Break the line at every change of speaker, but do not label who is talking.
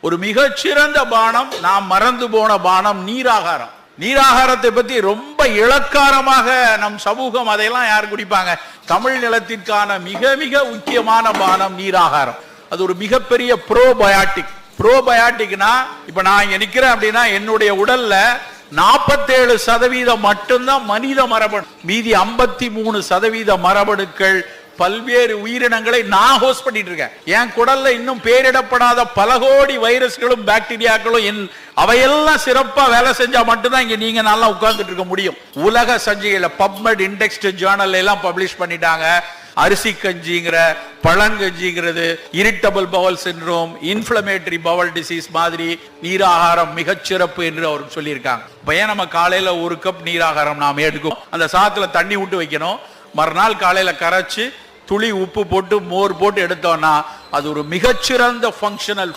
ஒரு மிகச்சிறந்த பானம், நாம் மறந்து போன பானம் நீராகாரம். நீராகாரத்தை பத்தி ரொம்ப இளக்காரமாக நம் சமூகம் அதையெல்லாம் யார் குடிப்பாங்க? தமிழ் நிலத்திற்கான மிக மிக முக்கியமான பானம் நீராகாரம். அது ஒரு மிகப்பெரிய ப்ரோபயாட்டிக்னா, இப்ப நான் இங்க நிக்கிறேன் அப்படின்னா என்னுடைய உடல்ல 47% மட்டும்தான் மனித மரபணு, மீதி 53% மரபணுக்கள் பல்வேறு உயிரினங்களை நான் ஹோஸ்ட் பண்ணிட்டு இருக்கேன். என் குடல்ல இன்னும் பேரிடப்படாத பல கோடி வைரஸ்களும் பாக்டீரியாக்களும் அவையெல்லாம் சிறப்பா வேலை செஞ்சா மட்டும்தான் இங்க நீங்க நல்லா உட்கார்ந்துட்டு இருக்க முடியும். உலக சஞ்சிகையில பப்மெட் இண்டெக்ஸ்டு ஜேர்னல் எல்லாம் பப்ளிஷ் பண்ணிட்டாங்க. அரிசி கஞ்சிங்கிற, பழங்கஞ்சிங்கிறது, irritable bowel syndrome, inflammatory bowel disease மாதிரி நீராகாரம் மிகச்சிறப்பு என்று அவர் சொல்லியிருக்காங்க. பையன் நம்ம காலையில ஒரு கப் நீராகாரம் நாம் எடுக்கும். அந்த சாதத்துல தண்ணி விட்டு வைக்கணும். மறுநாள் காலையில கரைச்சு துளி உப்பு போட்டு மோர் போட்டு எடுத்தோம்னா அது ஒரு மிகச்சிறந்த ஃபங்க்ஷனல்